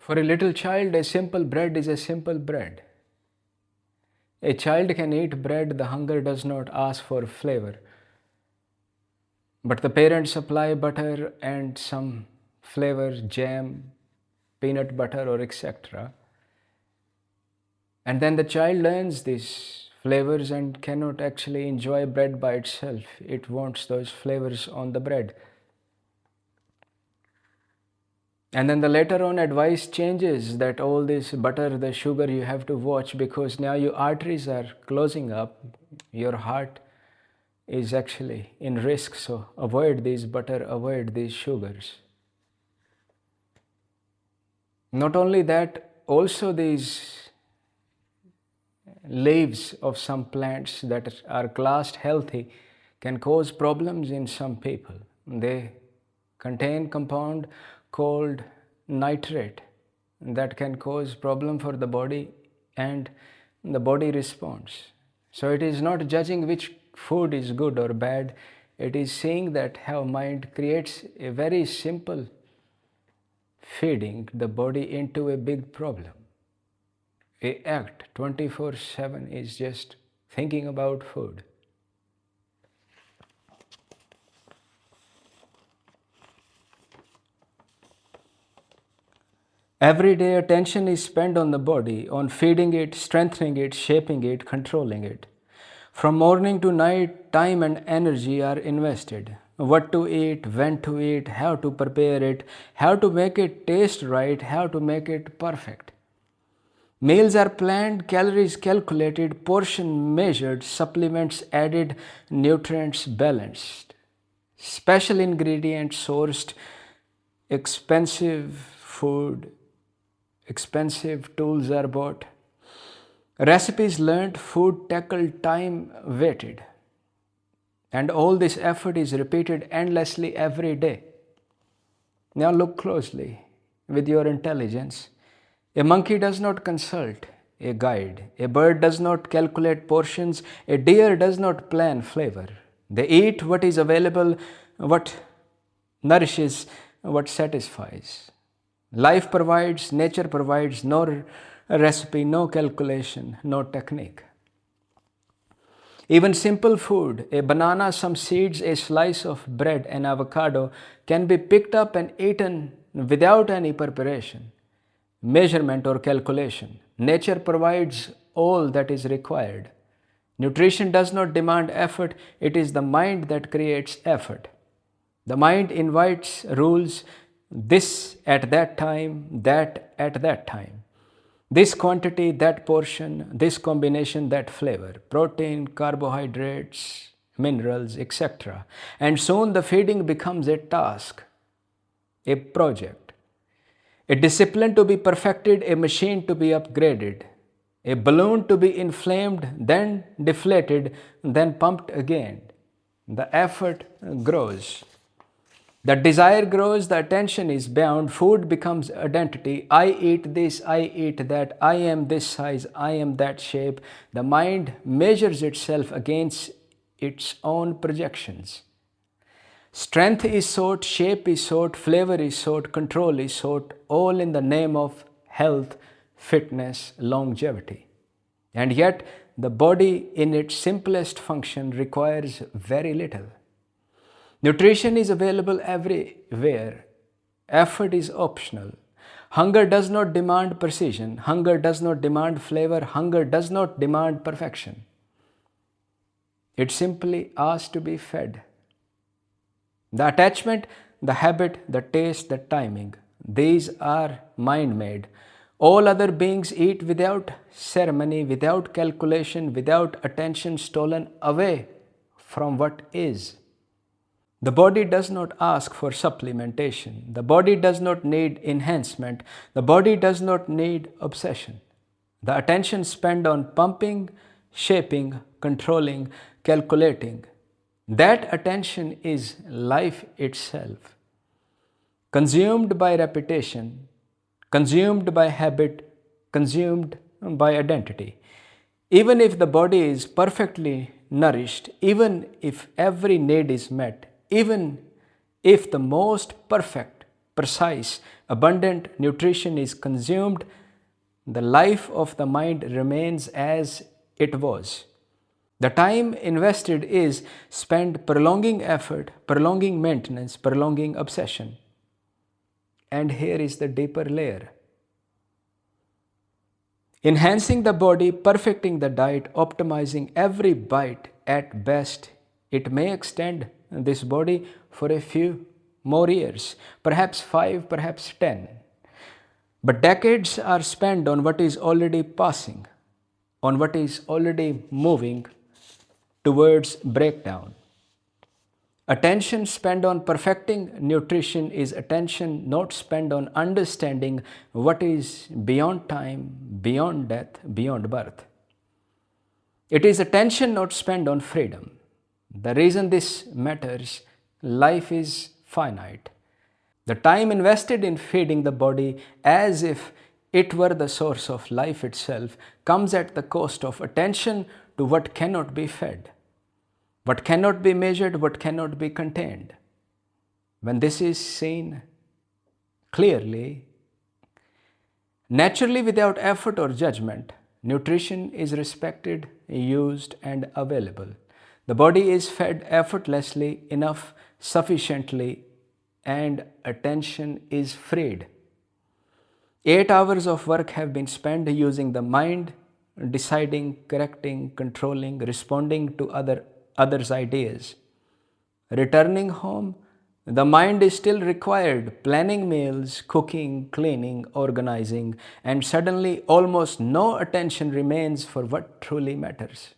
For a little child, a simple bread is a simple bread. A child can eat bread, the hunger does not ask for flavor. But the parents supply butter and some flavor, jam, peanut butter, or etc. And then the child learns these flavors and cannot actually enjoy bread by itself. It wants those flavors on the bread. And then the later on advice changes that all this butter, the sugar you have to watch because now your arteries are closing up, your heart is actually in risk. So avoid these butter, avoid these sugars. Not only that, also these leaves of some plants that are classed healthy can cause problems in some people. They contain compound called nitrate that can cause problem for the body and the body responds. So it is not judging which food is good or bad, it is seeing that how mind creates a very simple feeding the body into a big problem. A act 24/7 is just thinking about food. Every day attention is spent on the body, on feeding it, strengthening it, shaping it, controlling it. From morning to night, time and energy are invested. What to eat, when to eat, how to prepare it, how to make it taste right, how to make it perfect. Meals are planned, calories calculated, portion measured, supplements added, nutrients balanced. Special ingredients sourced, expensive food, expensive tools are bought. Recipes learnt, food tackled, time waited. And all this effort is repeated endlessly every day. Now look closely with your intelligence. A monkey does not consult a guide. A bird does not calculate portions. A deer does not plan flavor. They eat what is available, what nourishes, what satisfies. Life provides, nature provides, no recipe, no calculation, no technique. Even simple food, a banana, some seeds, a slice of bread, an avocado, can be picked up and eaten without any preparation, measurement, or calculation. Nature provides all that is required. Nutrition does not demand effort, it is the mind that creates effort. The mind invites rules, this at that time, that at that time. This quantity, that portion, this combination, that flavor, protein, carbohydrates, minerals, etc. And soon the feeding becomes a task, a project, a discipline to be perfected, a machine to be upgraded, a balloon to be inflamed, then deflated, then pumped again. The effort grows. The desire grows, the attention is bound, food becomes identity. I eat this, I eat that, I am this size, I am that shape. The mind measures itself against its own projections. Strength is sought, shape is sought, flavor is sought, control is sought, all in the name of health, fitness, longevity. And yet, the body in its simplest function requires very little. Nutrition is available everywhere. Effort is optional. Hunger does not demand precision. Hunger does not demand flavor. Hunger does not demand perfection. It simply asks to be fed. The attachment, the habit, the taste, the timing, these are mind-made. All other beings eat without ceremony, without calculation, without attention stolen away from what is. The body does not ask for supplementation. The body does not need enhancement. The body does not need obsession. The attention spent on pumping, shaping, controlling, calculating, that attention is life itself. Consumed by repetition, consumed by habit, consumed by identity. Even if the body is perfectly nourished, even if every need is met, even if the most perfect precise, abundant nutrition is consumed, the life of the mind remains as it was. The time invested is spent prolonging effort, prolonging maintenance, prolonging obsession. And here is the deeper layer. Enhancing the body, perfecting the diet, optimizing every bite at best, it may extend this body for a few more years, perhaps 5, perhaps 10. But decades are spent on what is already passing, on what is already moving towards breakdown. Attention spent on perfecting nutrition is attention not spent on understanding what is beyond time, beyond death, beyond birth. It is attention not spent on freedom. The reason this matters, life is finite. The time invested in feeding the body as if it were the source of life itself comes at the cost of attention to what cannot be fed, what cannot be measured, what cannot be contained. When this is seen clearly, naturally without effort or judgment, nutrition is respected, used, and available. The body is fed effortlessly, enough, sufficiently, and attention is freed. 8 hours of work have been spent using the mind, deciding, correcting, controlling, responding to others' ideas. Returning home, the mind is still required, planning meals, cooking, cleaning, organizing, and suddenly almost no attention remains for what truly matters.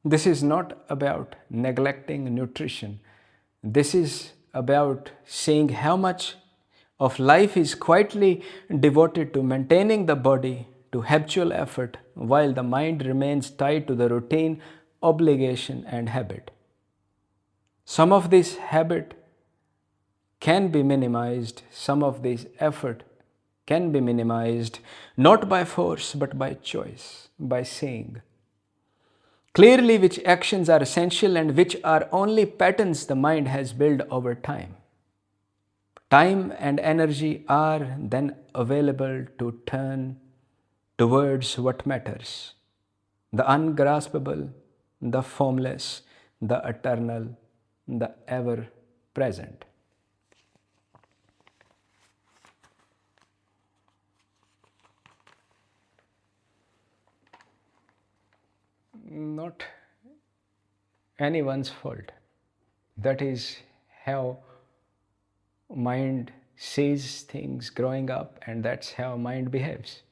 This is not about neglecting nutrition. This is about seeing how much of life is quietly devoted to maintaining the body, to habitual effort, while the mind remains tied to the routine, obligation, and habit. Some of this habit can be minimized, some of this effort can be minimized, not by force but by choice, by seeing clearly which actions are essential and which are only patterns the mind has built over time. Time and energy are then available to turn towards what matters: the ungraspable, the formless, the eternal, the ever present. Not anyone's fault. That is how mind sees things growing up, and that's how mind behaves.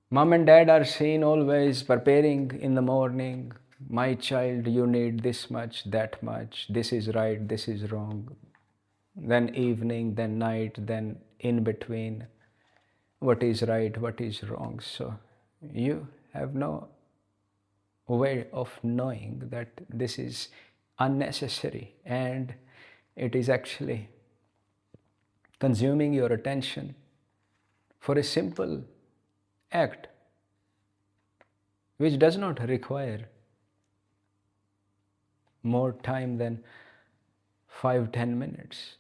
Mom and dad are seen always preparing in the morning. My child, you need this much, that much, this is right, this is wrong. Then evening, then night, then in between, what is right, what is wrong. So you have no way of knowing that this is unnecessary and it is actually consuming your attention for a simple act which does not require more time than 5-10 minutes.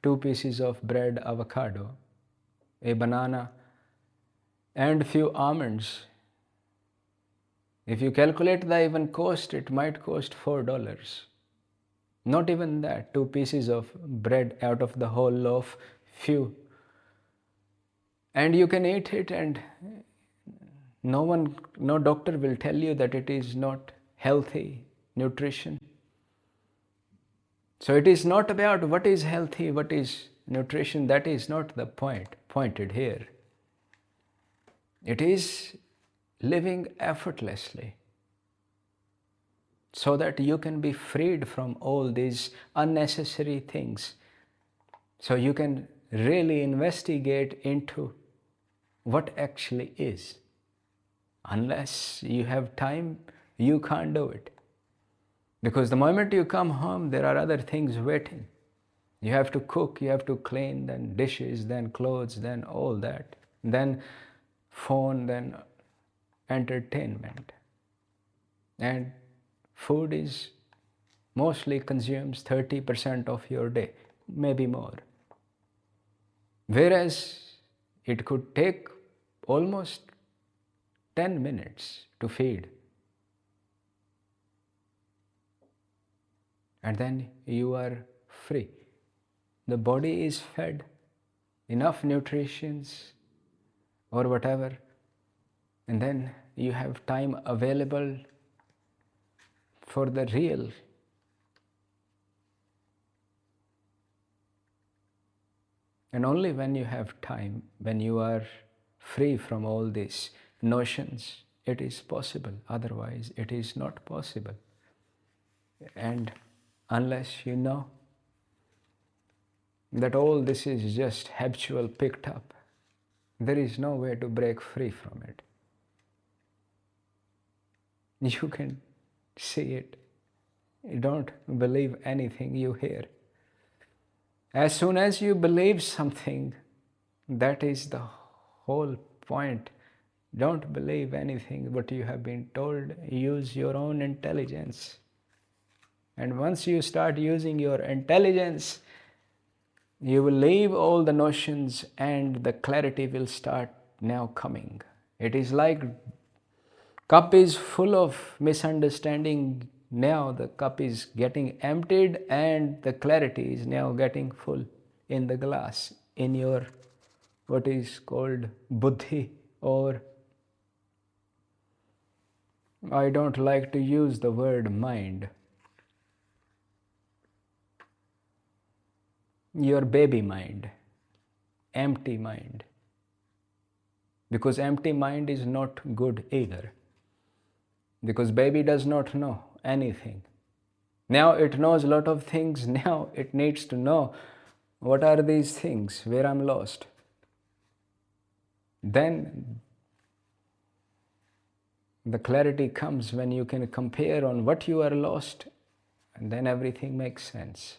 2 pieces of bread, avocado, a banana, and few almonds. If you calculate the even cost, it might cost $4. Not even that, 2 pieces of bread out of the whole loaf, few. And you can eat it, and no doctor will tell you that it is not healthy nutrition. So it is not about what is healthy, what is nutrition. That is not the pointed here. It is living effortlessly so that you can be freed from all these unnecessary things. So you can really investigate into what actually is. Unless you have time, you can't do it. Because the moment you come home, there are other things waiting. You have to cook, you have to clean, then dishes, then clothes, then all that. Then phone, then entertainment. And food is mostly consumes 30% of your day, maybe more. Whereas it could take almost 10 minutes to feed. And then you are free. The body is fed enough nutritions or whatever, and then you have time available for the real. And only when you have time, when you are free from all these notions, it is possible. Otherwise, it is not possible. And unless you know that all this is just habitual picked up, there is no way to break free from it. You can see it. You don't believe anything you hear. As soon as you believe something, that is the whole point. Don't believe anything what you have been told. Use your own intelligence. And once you start using your intelligence, you will leave all the notions and the clarity will start now coming. It is like cup is full of misunderstanding. Now the cup is getting emptied and the clarity is now getting full in the glass, in your what is called buddhi, or I don't like to use the word mind. Your baby mind, empty mind. Because empty mind is not good either. Because baby does not know anything. Now it knows a lot of things. Now it needs to know what are these things where I'm lost. Then the clarity comes when you can compare on what you are lost, and then everything makes sense.